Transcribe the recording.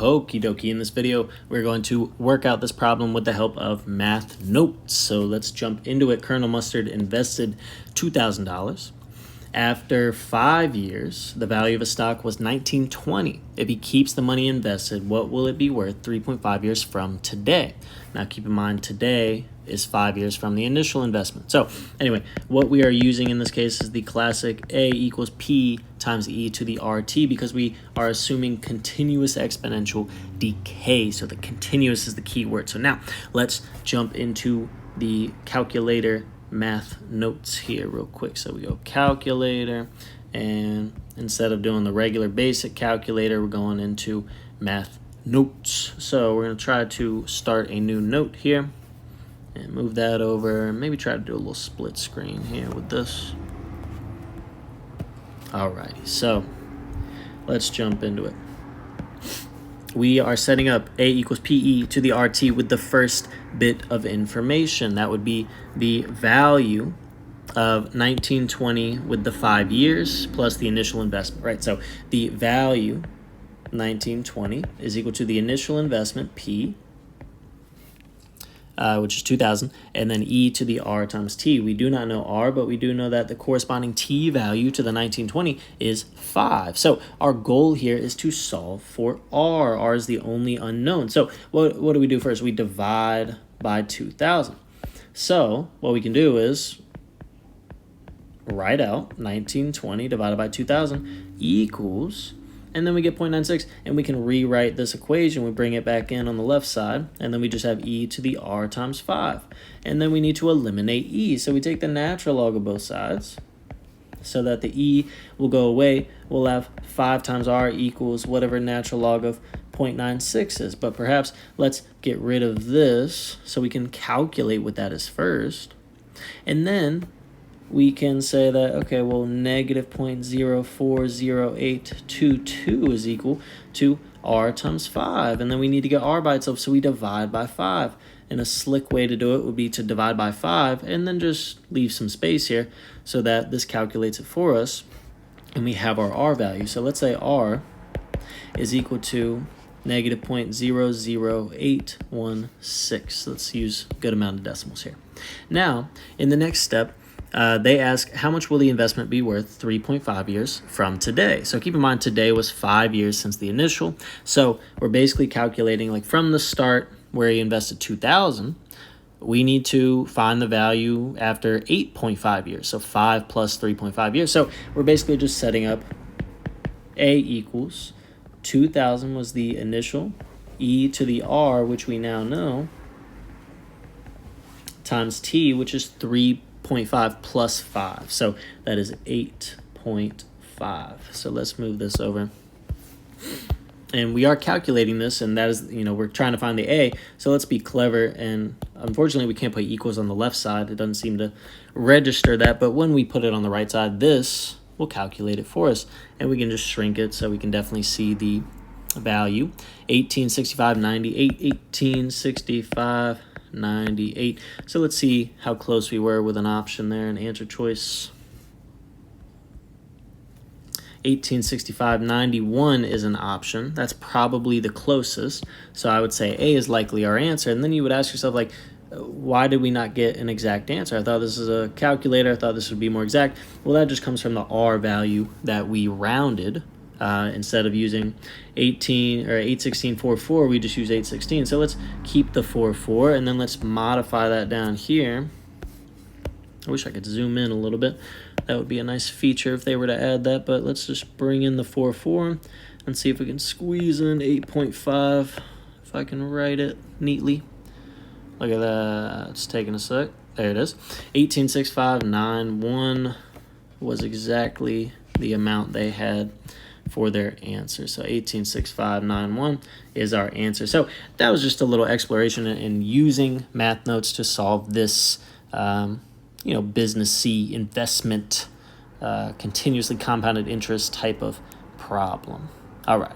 Okie dokie. In this video, we're going to work out this problem with the help of math notes. So let's jump into it. Colonel Mustard invested $2,000. After 5 years, the value of a stock was $19.20. If he keeps the money invested, what will it be worth 3.5 years from today? Now, keep in mind, today is 5 years from the initial investment. So anyway, what we are using in this case is the classic A equals P times E to the RT, because we are assuming continuous exponential decay. So the continuous is the key word. So now let's jump into the calculator math notes here real quick. So we go calculator, and instead of doing the regular basic calculator, we're going into math notes. So we're going to try to start a new note here and move that over, and maybe try to do a little split screen here with this. Alrighty, so let's jump into it. We are setting up A equals PE to the RT with the first bit of information. That would be the value of 1920 with the 5 years plus the initial investment, right? So the value 1920 is equal to the initial investment, P, which is 2,000, and then E to the R times T. We do not know R, but we do know that the corresponding T value to the 1920 is 5. So our goal here is to solve for R. R is the only unknown. So what do we do first? We divide by 2,000. So what we can do is write out 1920 divided by 2,000 equals, and then we get 0.96, and we can rewrite this equation. We bring it back in on the left side, and then we just have E to the R times 5. And then we need to eliminate E. So we take the natural log of both sides so that the E will go away. We'll have 5 times R equals whatever natural log of 0.96 is. But perhaps let's get rid of this so we can calculate what that is first. And then we can say that, okay, well, negative 0.040822 is equal to R times 5. And then we need to get R by itself, so we divide by 5. And a slick way to do it would be to divide by 5 and then just leave some space here so that this calculates it for us. And we have our R value. So let's say R is equal to negative 0.00816. Let's use a good amount of decimals here. Now, in the next step, they ask, how much will the investment be worth 3.5 years from today? So keep in mind, today was 5 years since the initial. So we're basically calculating, like, from the start where he invested 2,000, we need to find the value after 8.5 years. So 5 plus 3.5 years. So we're basically just setting up A equals 2,000 was the initial, E to the R, which we now know, times T, which is 3.5 plus 5. So that is 8.5. So let's move this over. And we are calculating this, and that is, we're trying to find the A. So let's be clever. And unfortunately, we can't put equals on the left side. It doesn't seem to register that. But when we put it on the right side, this will calculate it for us. And we can just shrink it so we can definitely see the value. 1865.98, 1865.98. So let's see how close we were with an option there, an answer choice. 1865.91 is an option. That's probably the closest. So I would say A is likely our answer. And then you would ask yourself, like, why did we not get an exact answer? I thought this is a calculator. I thought this would be more exact. Well, that just comes from the R value that we rounded. Instead of using 816.44, we just use 816. So let's keep the 44, and then let's modify that down here. I wish I could zoom in a little bit. That would be a nice feature if they were to add that, but let's just bring in the 44 and see if we can squeeze in 8.5, if I can write it neatly. Look at that. It's taking a sec. There it is. 1865.91 was exactly the amount they had for their answer. So 1865.91 is our answer. So that was just a little exploration in using math notes to solve this business C investment, continuously compounded interest type of problem. All right.